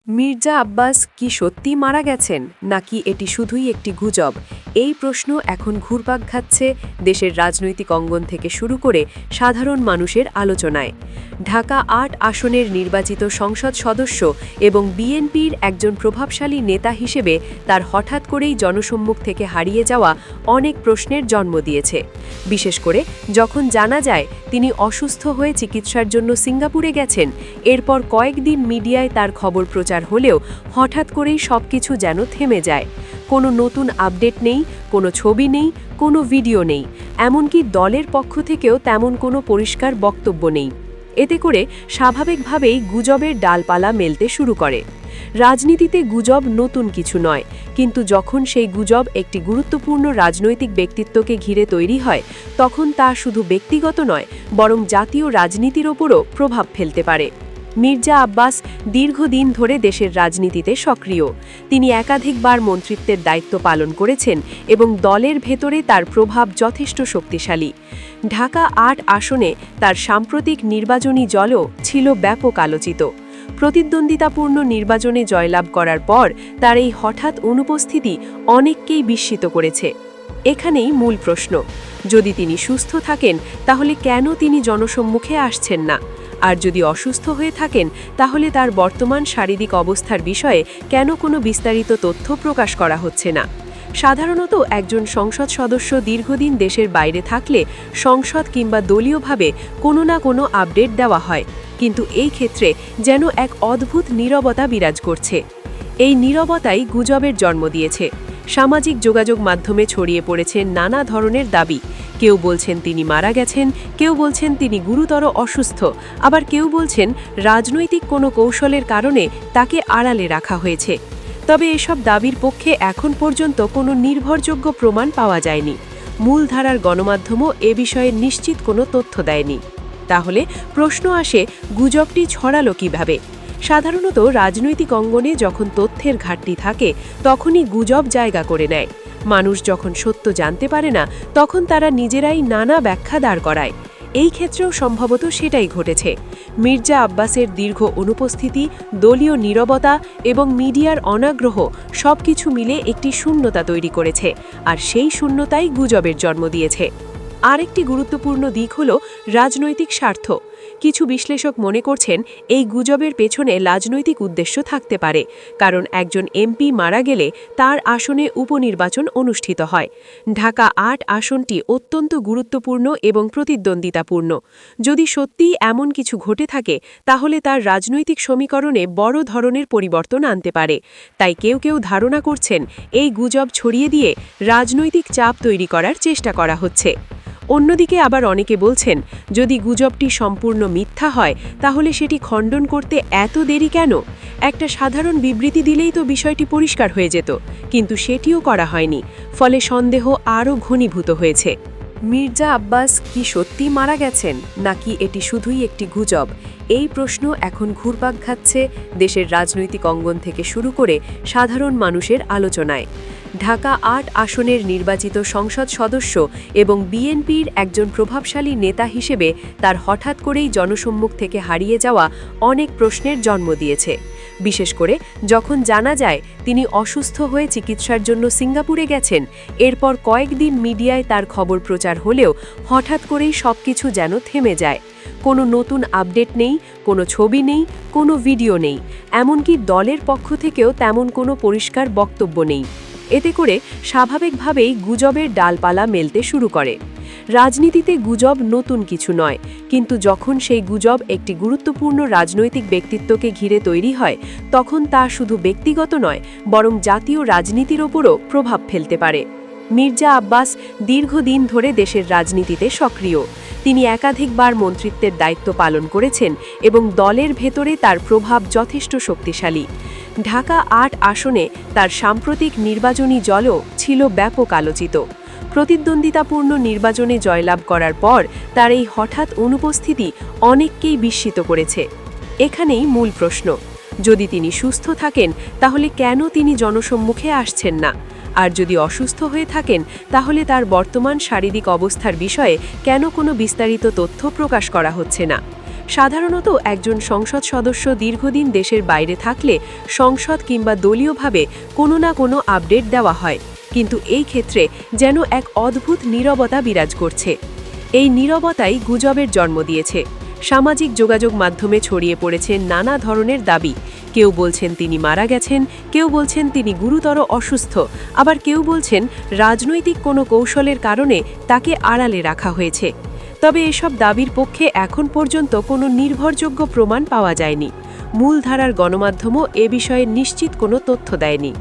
মির্জা আব্বাস কি সত্যিই মারা গেছেন নাকি এটি শুধুই একটি গুজব? এই প্রশ্ন এখন ঘুরপাক খাচ্ছে দেশের রাজনৈতিক অঙ্গন থেকে শুরু করে সাধারণ মানুষের আলোচনায়। ঢাকা ৮ আসনের নির্বাচিত সংসদ সদস্য এবং বিএনপির একজন প্রভাবশালী নেতা হিসেবে তার হঠাৎ করেই জনসম্মুখ থেকে হারিয়ে যাওয়া অনেক প্রশ্নের জন্ম দিয়েছে। বিশেষ করে যখন জানা যায় তিনি অসুস্থ হয়ে চিকিৎসার জন্য সিঙ্গাপুরে গেছেন, এরপর কয়েকদিন মিডিয়ায় তার খবর প্রচার হলেও হঠাৎ করেই সবকিছু যেন থেমে যায়। কোনো নতুন আপডেট নেই, কোনো ছবি নেই, কোনো ভিডিও নেই, এমনকি দলের পক্ষ থেকেও তেমন কোনো পরিষ্কার বক্তব্য নেই। এতে করে স্বাভাবিকভাবেই গুজবের ডালপালা মেলতে শুরু করে। রাজনীতিতে গুজব নতুন কিছু নয়, কিন্তু যখন সেই গুজব একটি গুরুত্বপূর্ণ রাজনৈতিক ব্যক্তিত্বকে ঘিরে তৈরি হয়, তখন তা শুধু ব্যক্তিগত নয়, বরং জাতীয় রাজনীতির ওপরও প্রভাব ফেলতে পারে। মির্জা আব্বাস দীর্ঘদিন ধরে দেশের রাজনীতিতে সক্রিয়। তিনি একাধিকবার মন্ত্রিত্বের দায়িত্ব পালন করেছেন এবং দলের ভেতরে তার প্রভাব যথেষ্ট শক্তিশালী। ঢাকা ৮ আসনে তার সাম্প্রতিক নির্বাচনী জলও ছিল ব্যাপক আলোচিত। প্রতিদ্বন্দ্বিতাপূর্ণ নির্বাচনে জয়লাভ করার পর তার এই হঠাৎ অনুপস্থিতি অনেককেই বিস্মিত করেছে। এখানেই মূল প্রশ্ন, যদি তিনি সুস্থ থাকেন তাহলে কেন তিনি জনসম্মুখে আসছেন না? আর যদি অসুস্থ হয়ে থাকেন তাহলে তার বর্তমান শারীরিক অবস্থার বিষয়ে কেন কোনো বিস্তারিত তথ্য প্রকাশ করা হচ্ছে না? সাধারণত একজন সংসদ সদস্য দীর্ঘদিন দেশের বাইরে থাকলে সংসদ কিংবা দলীয়ভাবে কোনো না কোনো আপডেট দেওয়া হয়, কিন্তু এই ক্ষেত্রে যেন এক অদ্ভুত নীরবতা বিরাজ করছে। এই নীরবতাই গুজবের জন্ম দিয়েছে। সামাজিক যোগাযোগ মাধ্যমে ছড়িয়ে পড়েছে নানা ধরনের দাবি। কেউ বলছেন তিনি মারা গেছেন, কেউ বলছেন তিনি গুরুতর অসুস্থ, আবার কেউ বলছেন রাজনৈতিক কোনো কৌশলের কারণে তাকে আড়ালে রাখা হয়েছে। তবে এসব দাবির পক্ষে এখন পর্যন্ত কোনো নির্ভরযোগ্য প্রমাণ পাওয়া যায়নি। মূলধারার গণমাধ্যমও এ বিষয়ে নিশ্চিত কোনো তথ্য দেয়নি। তাহলে প্রশ্ন আসে, গুজবটি ছড়ালো কিভাবে? সাধারণত রাজনৈতিক অঙ্গনে যখন তথ্যের ঘাটতি থাকে, তখনই গুজব জায়গা করে নেয়। মানুষ যখন সত্য জানতে পারে না, তখন তারা নিজেরাই নানা ব্যাখ্যা দাঁড় করায়। এই ক্ষেত্রেও সম্ভবত সেটাই ঘটেছে। মির্জা আব্বাসের দীর্ঘ অনুপস্থিতি, দলীয় নীরবতা এবং মিডিয়ার অনাগ্রহ সবকিছু মিলে একটি শূন্যতা তৈরি করেছে, আর সেই শূন্যতাই গুজবের জন্ম দিয়েছে। আরেকটি গুরুত্বপূর্ণ দিক হল রাজনৈতিক স্বার্থ। কিছু বিশ্লেষক মনে করছেন এই গুজবের পেছনে রাজনৈতিক উদ্দেশ্য থাকতে পারে, কারণ একজন এমপি মারা গেলে তার আসনে উপনির্বাচন অনুষ্ঠিত হয়। ঢাকা ৮ আসনটি অত্যন্ত গুরুত্বপূর্ণ এবং প্রতিদ্বন্দ্বিতাপূর্ণ। যদি সত্যিই এমন কিছু ঘটে থাকে, তাহলে তার রাজনৈতিক সমীকরণে বড় ধরনের পরিবর্তন আনতে পারে। তাই কেউ কেউ ধারণা করছেন এই গুজব ছড়িয়ে দিয়ে রাজনৈতিক চাপ তৈরি করার চেষ্টা করা হচ্ছে। অন্যদিকে আবার অনেকে বলছেন, যদি গুজবটি সম্পূর্ণ মিথ্যা হয় তাহলে সেটি খণ্ডন করতে এত দেরি কেন? একটা সাধারণ বিবৃতি দিলেই তো বিষয়টি পরিষ্কার হয়ে যেত, কিন্তু সেটিও করা হয়নি। ফলে সন্দেহ আরও ঘনীভূত হয়েছে। মির্জা আব্বাস কি সত্যিই মারা গেছেন নাকি এটি শুধুই একটি গুজব? এই প্রশ্ন এখন ঘুরপাক খাচ্ছে দেশের রাজনৈতিক অঙ্গন থেকে শুরু করে সাধারণ মানুষের আলোচনায়। ঢাকা ৮ আসনের নির্বাচিত সংসদ সদস্য এবং বিএনপির একজন প্রভাবশালী নেতা হিসেবে তার হঠাৎ করেই জনসম্মুখ থেকে হারিয়ে যাওয়া অনেক প্রশ্নের জন্ম দিয়েছে। বিশেষ করে যখন জানা যায় তিনি অসুস্থ হয়ে চিকিৎসার জন্য সিঙ্গাপুরে গেছেন, এরপর কয়েকদিন মিডিয়ায় তার খবর প্রচার হলেও হঠাৎ করেই সবকিছু যেন থেমে যায়। কোনো নতুন আপডেট নেই, কোনো ছবি নেই, কোনো ভিডিও নেই, এমনকি দলের পক্ষ থেকেও তেমন কোনো পরিষ্কার বক্তব্য নেই। এতে করে স্বাভাবিকভাবেই গুজবের ডালপালা মেলতে শুরু করে। রাজনীতিতে গুজব নতুন কিছু নয়, কিন্তু যখন সেই গুজব একটি গুরুত্বপূর্ণ রাজনৈতিক ব্যক্তিত্বকে ঘিরে তৈরি হয়, তখন তা শুধু ব্যক্তিগত নয়, বরং জাতীয় রাজনীতির ওপরও প্রভাব ফেলতে পারে। মির্জা আব্বাস দীর্ঘদিন ধরে দেশের রাজনীতিতে সক্রিয়। তিনি একাধিকবার মন্ত্রিত্বের দায়িত্ব পালন করেছেন এবং দলের ভেতরে তার প্রভাব যথেষ্ট শক্তিশালী। ঢাকা ৮ আসনে তার সাম্প্রতিক নির্বাচনী জলও ছিল ব্যাপক আলোচিত। প্রতিদ্বন্দ্বিতাপূর্ণ নির্বাচনে জয়লাভ করার পর তার এই হঠাৎ অনুপস্থিতি অনেককেই বিস্মিত করেছে। এখানেই মূল প্রশ্ন, যদি তিনি সুস্থ থাকেন তাহলে কেন তিনি জনসম্মুখে আসছেন না? আর যদি অসুস্থ হয়ে থাকেন তাহলে তার বর্তমান শারীরিক অবস্থার বিষয়ে কেন কোনো বিস্তারিত তথ্য প্রকাশ করা হচ্ছে না? সাধারণত একজন সংসদ সদস্য দীর্ঘদিন দেশের বাইরে থাকলে সংসদ কিংবা দলীয়ভাবে কোনো না কোনো আপডেট দেওয়া হয়, কিন্তু এই ক্ষেত্রে যেন এক অদ্ভুত নীরবতা বিরাজ করছে। এই নীরবতাই গুজবের জন্ম দিয়েছে। সামাজিক যোগাযোগ মাধ্যমে ছড়িয়ে পড়েছে নানা ধরনের দাবি। কেউ বলছেন তিনি মারা গেছেন, কেউ বলছেন তিনি গুরুতর অসুস্থ, আবার কেউ বলছেন রাজনৈতিক কোনো কৌশলের কারণে তাকে আড়ালে রাখা হয়েছে। তবে এসব দাবির পক্ষে এখন পর্যন্ত কোনো নির্ভরযোগ্য প্রমাণ পাওয়া যায়নি। মূলধারার গণমাধ্যমও এ বিষয়ে নিশ্চিত কোনো তথ্য দেয়নি।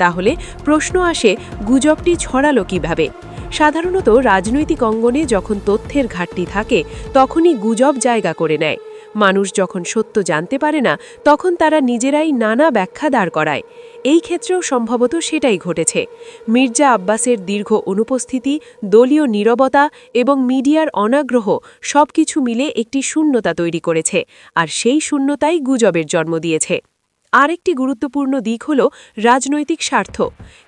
তাহলে প্রশ্ন আসে, গুজবটি ছড়ালো কিভাবে? সাধারণত রাজনৈতিক অঙ্গনে যখন তথ্যের ঘাটতি থাকে তখনই গুজব জায়গা করে নেয়। মানুষ যখন সত্য জানতে পারে না তখন তারা নিজেরাই নানা ব্যাখ্যা দাঁড় করায়। এই ক্ষেত্রেও সম্ভবত সেটাই ঘটেছে। মির্জা আব্বাসের দীর্ঘ অনুপস্থিতি, দলীয় নীরবতা এবং মিডিয়ার অনাগ্রহ সবকিছু মিলে একটি শূন্যতা তৈরি করেছে, আর সেই শূন্যতাই গুজবের জন্ম দিয়েছে। আরেকটি গুরুত্বপূর্ণ দিক হল রাজনৈতিক স্বার্থ।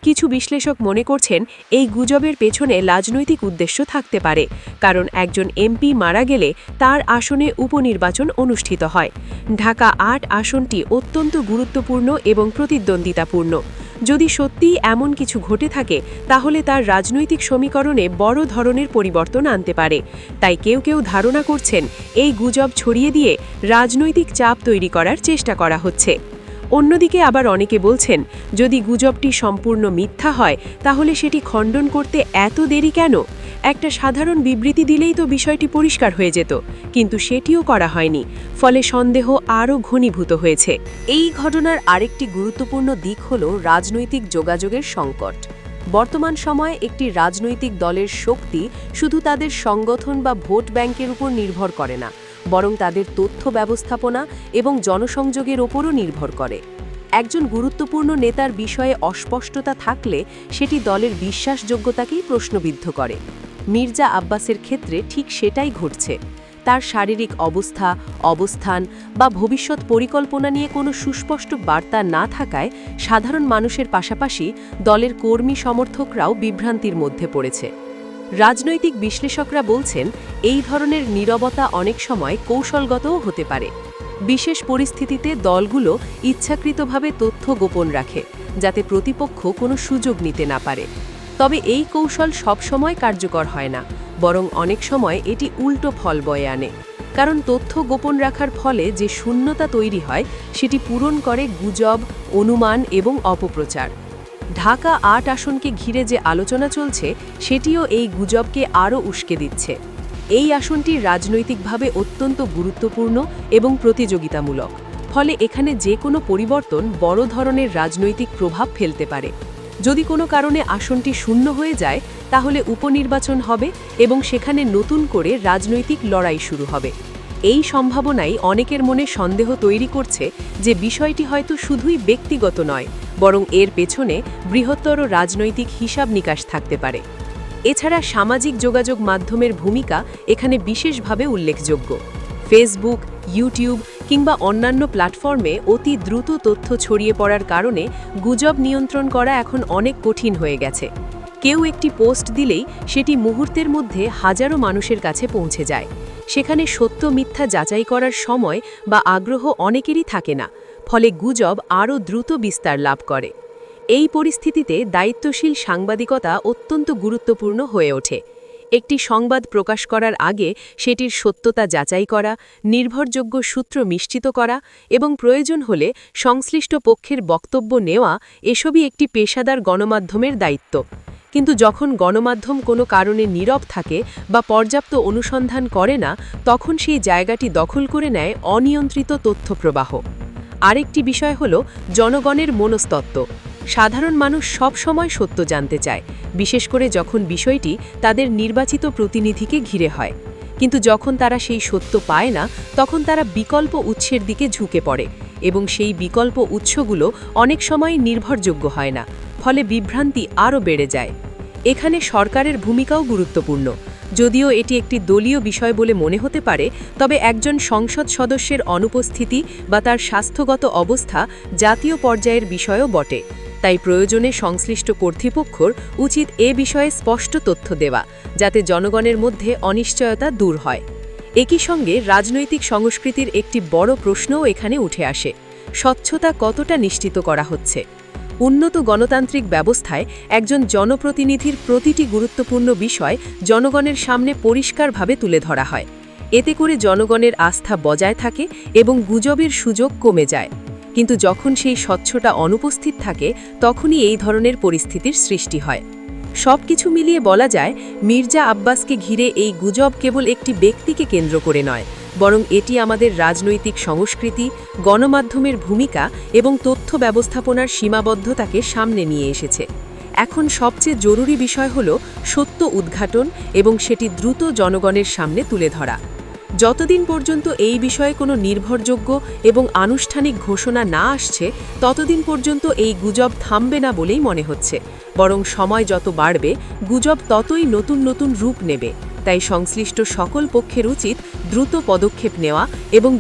কিছু বিশ্লেষক মনে করছেন এই গুজবের পেছনে রাজনৈতিক উদ্দেশ্য থাকতে পারে, কারণ একজন এমপি মারা গেলে তার আসনে উপনির্বাচন অনুষ্ঠিত হয়। ঢাকা ৮ আসনটি অত্যন্ত গুরুত্বপূর্ণ এবং প্রতিদ্বন্দ্বিতাপূর্ণ। যদি সত্যিই এমন কিছু ঘটে থাকে তাহলে তার রাজনৈতিক সমীকরণে বড় ধরনের পরিবর্তন আনতে পারে। তাই কেউ কেউ ধারণা করছেন এই গুজব ছড়িয়ে দিয়ে রাজনৈতিক চাপ তৈরি করার চেষ্টা করা হচ্ছে। অন্যদিকে আবার অনেকে বলছেন, যদি গুজবটি সম্পূর্ণ মিথ্যা হয় তাহলে সেটি খণ্ডন করতে এত দেরি কেন? একটা সাধারণ বিবৃতি দিলেই তো বিষয়টি পরিষ্কার হয়ে যেত, কিন্তু সেটিও করা হয়নি। ফলে সন্দেহ আরও ঘনীভূত হয়েছে। এই ঘটনার আরেকটি গুরুত্বপূর্ণ দিক হল রাজনৈতিক যোগাযোগের সংকট। বর্তমান সময়ে একটি রাজনৈতিক দলের শক্তি শুধু তাদের সংগঠন বা ভোট ব্যাংকের উপর নির্ভর করে না, বরং তাদের তথ্য ব্যবস্থাপনা এবং জনসংযোগের ওপরও নির্ভর করে। একজন গুরুত্বপূর্ণ নেতার বিষয়ে অস্পষ্টতা থাকলে সেটি দলের বিশ্বাসযোগ্যতাকেই প্রশ্নবিদ্ধ করে। মির্জা আব্বাসের ক্ষেত্রে ঠিক সেটাই ঘটছে। তার শারীরিক অবস্থা, অবস্থান বা ভবিষ্যৎ পরিকল্পনা নিয়ে কোনো সুস্পষ্ট বার্তা না থাকায় সাধারণ মানুষের পাশাপাশি দলের কর্মী সমর্থকরাও বিভ্রান্তির মধ্যে পড়েছে। রাজনৈতিক বিশ্লেষকরা বলছেন, এই ধরনের নীরবতা অনেক সময় কৌশলগতও হতে পারে। বিশেষ পরিস্থিতিতে দলগুলো ইচ্ছাকৃতভাবে তথ্য গোপন রাখে, যাতে প্রতিপক্ষ কোনো সুযোগ নিতে না পারে। তবে এই কৌশল সবসময় কার্যকর হয় না, বরং অনেক সময় এটি উল্টো ফল বয়ে আনে। কারণ তথ্য গোপন রাখার ফলে যে শূন্যতা তৈরি হয় সেটি পূরণ করে গুজব, অনুমান এবং অপপ্রচার। ঢাকা ৮ আসনকে ঘিরে যে আলোচনা চলছে সেটিও এই গুজবকে আরও উস্কে দিচ্ছে। এই আসনটি রাজনৈতিকভাবে অত্যন্ত গুরুত্বপূর্ণ এবং প্রতিযোগিতামূলক, ফলে এখানে যে কোনো পরিবর্তন বড় ধরনের রাজনৈতিক প্রভাব ফেলতে পারে। যদি কোনো কারণে আসনটি শূন্য হয়ে যায় তাহলে উপনির্বাচন হবে এবং সেখানে নতুন করে রাজনৈতিক লড়াই শুরু হবে। এই সম্ভাবনাই অনেকের মনে সন্দেহ তৈরি করছে যে বিষয়টি হয়তো শুধুই ব্যক্তিগত নয়, বরং এর পেছনে বৃহত্তর রাজনৈতিক হিসাব নিকাশ থাকতে পারে। এছাড়া সামাজিক যোগাযোগ মাধ্যমের ভূমিকা এখানে বিশেষভাবে উল্লেখযোগ্য। ফেসবুক, ইউটিউব কিংবা অন্যান্য প্ল্যাটফর্মে অতি দ্রুত তথ্য ছড়িয়ে পড়ার কারণে গুজব নিয়ন্ত্রণ করা এখন অনেক কঠিন হয়ে গেছে। কেউ একটি পোস্ট দিলেই সেটি মুহূর্তের মধ্যে হাজারো মানুষের কাছে পৌঁছে যায়। সেখানে সত্য মিথ্যা যাচাই করার সময় বা আগ্রহ অনেকেরই থাকে না, ফলে গুজব আরও দ্রুত বিস্তার লাভ করে। এই পরিস্থিতিতে দায়িত্বশীল সাংবাদিকতা অত্যন্ত গুরুত্বপূর্ণ হয়ে ওঠে। একটি সংবাদ প্রকাশ করার আগে সেটির সত্যতা যাচাই করা, নির্ভরযোগ্য সূত্র নিশ্চিত করা এবং প্রয়োজন হলে সংশ্লিষ্ট পক্ষের বক্তব্য নেওয়া, এসবই একটি পেশাদার গণমাধ্যমের দায়িত্ব। কিন্তু যখন গণমাধ্যম কোনো কারণে নীরব থাকে বা পর্যাপ্ত অনুসন্ধান করে না, তখন সেই জায়গাটি দখল করে নেয় অনিয়ন্ত্রিত তথ্য প্রবাহ। আরেকটি বিষয় হল জনগণের মনস্তত্ত্ব। সাধারণ মানুষ সব সময় সত্য জানতে চায়, বিশেষ করে যখন বিষয়টি তাদের নির্বাচিত প্রতিনিধিকে ঘিরে হয়। কিন্তু যখন তারা সেই সত্য পায় না, তখন তারা বিকল্প উৎসের দিকে ঝুঁকে পড়ে এবং সেই বিকল্প উৎসগুলো অনেক সময় নির্ভরযোগ্য হয় না, ফলে বিভ্রান্তি আরও বেড়ে যায়। এখানে সরকারের ভূমিকাও গুরুত্বপূর্ণ। যদিও এটি একটি দলীয় বিষয় বলে মনে হতে পারে, তবে একজন সংসদ সদস্যের অনুপস্থিতি বা তার স্বাস্থ্যগত অবস্থা জাতীয় পর্যায়ের বিষয়ও বটে। তাই প্রয়োজনে সংশ্লিষ্ট কর্তৃপক্ষর উচিত এ বিষয়ে স্পষ্ট তথ্য দেওয়া, যাতে জনগণের মধ্যে অনিশ্চয়তা দূর হয়। একই সঙ্গে রাজনৈতিক সংস্কৃতির একটি বড় প্রশ্নও এখানে উঠে আসে। স্বচ্ছতা কতটা নিশ্চিত করা হচ্ছে? উন্নত গণতান্ত্রিক ব্যবস্থায় একজন জনপ্রতিনিধির প্রতিটি গুরুত্বপূর্ণ বিষয় জনগণের সামনে পরিষ্কারভাবে তুলে ধরা হয়। এতে করে জনগণের আস্থা বজায় থাকে এবং গুজবের সুযোগ কমে যায়। কিন্তু যখন সেই স্বচ্ছতা অনুপস্থিত থাকে, তখনই এই ধরনের পরিস্থিতির সৃষ্টি হয়। সবকিছু মিলিয়ে বলা যায়, মির্জা আব্বাসকে ঘিরে এই গুজব কেবল একটি ব্যক্তিকে কেন্দ্র করে নয়, বরং এটি আমাদের রাজনৈতিক সংস্কৃতি, গণমাধ্যমের ভূমিকা এবং তথ্য ব্যবস্থাপনার সীমাবদ্ধতাকে সামনে নিয়ে এসেছে। এখন সবচেয়ে জরুরি বিষয় হল সত্য উদ্ঘাটন এবং সেটি দ্রুত জনগণের সামনে তুলে ধরা। যতদিন পর্যন্ত এই বিষয়ে কোনো নির্ভরযোগ্য এবং আনুষ্ঠানিক ঘোষণা না আসছে, ততদিন পর্যন্ত এই গুজব থামবে না বলেই মনে হচ্ছে। বরং সময় যত বাড়বে, গুজব ততই নতুন নতুন রূপ নেবে। তাই সংশ্লিষ্ট সকল পক্ষের উচিত দ্রুত পদক্ষেপ নেওয়া এবং